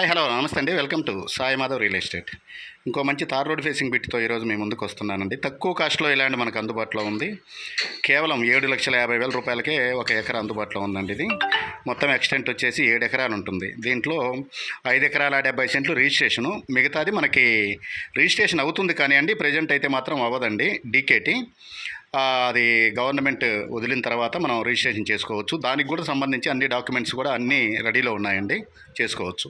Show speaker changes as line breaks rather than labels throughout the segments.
Hi hello నమస్తే అండి. Welcome to Sai Madhav real estate. ఇంకో మంచి తార్ రోడ్ ఫేసింగ్ బిట్తో ఈరోజు మేము ముందుకు వస్తున్నానండి. తక్కువ కాస్ట్లో ఇలాంటి మనకు అందుబాటులో ఉంది. కేవలం 7,50,000 రూపాయలకే ఒక ఎకరా అందుబాటులో ఉందండి. ఇది మొత్తం ఎక్స్టెంట్ వచ్చేసి 7 ఎకరాలు ఉంటుంది. దీంట్లో 5 ఎకరాల 70 సెంట్లు రిజిస్ట్రేషను, మిగతాది మనకి రిజిస్ట్రేషన్ అవుతుంది కానీ అండి ప్రజెంట్ అయితే మాత్రం అవ్వదండి. డీకేటీ అది గవర్నమెంట్ వదిలిన తర్వాత మనం రిజిస్ట్రేషన్ చేసుకోవచ్చు. దానికి కూడా సంబంధించి అన్ని డాక్యుమెంట్స్ కూడా అన్నీ రెడీలో ఉన్నాయండి, చేసుకోవచ్చు.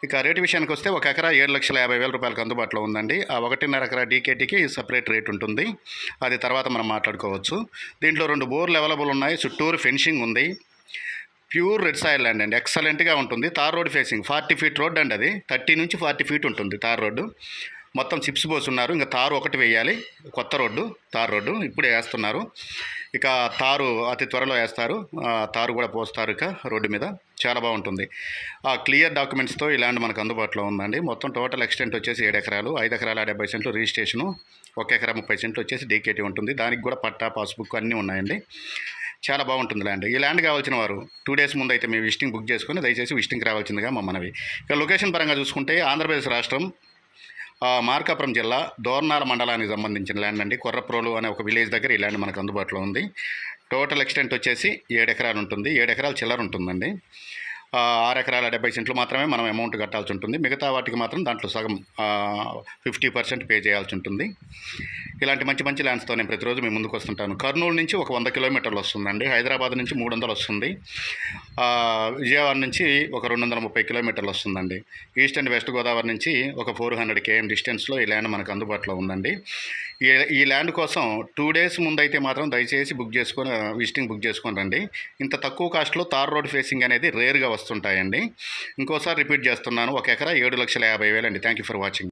ఇక రేటు విషయానికి వస్తే ఒక ఎకరా 7,50,000 రూపాయలకు అందుబాటులో ఉందండి. ఆ 1.5 ఎకరా డీకేటీకి సపరేట్ రేట్ ఉంటుంది, అది తర్వాత మనం మాట్లాడుకోవచ్చు. దీంట్లో 2 బోర్లు అవైలబుల్ ఉన్నాయి, చుట్టూరు ఫెన్సింగ్ ఉంది. ప్యూర్ రెడ్ సాయిల్ ల్యాండ్ అండి, ఎక్సలెంట్గా ఉంటుంది. Tar road facing 40 feet road అండి, అది 30 నుంచి 40 ఫీట్ ఉంటుంది తార్ రోడ్డు. మొత్తం చిప్స్ పోస్తున్నారు, ఇంకా తారు ఒకటి వేయాలి. కొత్త రోడ్డు, తార్ రోడ్డు ఇప్పుడే వేస్తున్నారు. ఇక తారు అతి త్వరలో వేస్తారు, తారు కూడా పోస్తారు ఇక రోడ్డు మీద. చాలా బాగుంటుంది. ఆ క్లియర్ డాక్యుమెంట్స్తో ఈ ల్యాండ్ మనకు అందుబాటులో ఉందండి. మొత్తం టోటల్ ఎక్స్టెంట్ వచ్చేసి 7 ఎకరాలు, 5 ఎకరాల 70 సెంట్లు రిజిస్ట్రేషను, 1 ఎకరా 30 సెంట్లు వచ్చేసి డీకేటీ ఉంటుంది. దానికి కూడా పట్టా, పాస్బుక్ అన్నీ ఉన్నాయండి. చాలా బాగుంటుంది ల్యాండ్. ఈ ల్యాండ్ కావాల్సిన వారు 2 డేస్ ముందు అయితే మేము విజిటింగ్ బుక్ చేసుకుని దయచేసి విజిటింగ్కి రావాల్సిందిగా మా మనవి. ఇక లొకేషన్ పరంగా చూసుకుంటే ఆంధ్రప్రదేశ్ రాష్ట్రం మార్కాపురం జిల్లా దోర్నాల మండలానికి సంబంధించిన ల్యాండ్ అండి. కొర్రప్రోలు అనే ఒక విలేజ్ దగ్గర ఈ ల్యాండ్ మనకు అందుబాటులో ఉంది. టోటల్ ఎక్స్టెంట్ వచ్చేసి 7 ఎకరాలు ఉంటుంది, 7 ఎకరాలు చిల్లర ఉంటుందండి. 6 ఎకరాల 70 సెంట్లు మాత్రమే మనం అమౌంట్ కట్టాల్సి ఉంటుంది. మిగతా వాటికి మాత్రం దాంట్లో సగం 50% పే చేయాల్సి ఉంటుంది. ఇలాంటి మంచి మంచి ల్యాండ్స్తో నేను ప్రతిరోజు మేము ముందుకు వస్తుంటాను. కర్నూలు నుంచి ఒక 100 కిలోమీటర్లు వస్తుందండి, హైదరాబాద్ నుంచి 300 వస్తుంది, విజయవాడ నుంచి ఒక 230 కిలోమీటర్లు వస్తుందండి. ఈస్ట్ అండ్ వెస్ట్ గోదావరి నుంచి ఒక 400 km డిస్టెన్స్లో ఈ ల్యాండ్ మనకు అందుబాటులో ఉందండి. ఈ ల్యాండ్ కోసం 2 డేస్ ముందైతే మాత్రం దయచేసి విజిటింగ్ బుక్ చేసుకొని రండి. ఇంత తక్కువ కాస్ట్లో తార్ రోడ్ ఫేసింగ్ అనేది రేర్గా వస్తుంటాయండి. ఇంకోసారి రిపీట్ చేస్తున్నాను, 1 ఎకరా 7,50,000 అండి. Thank you for watching.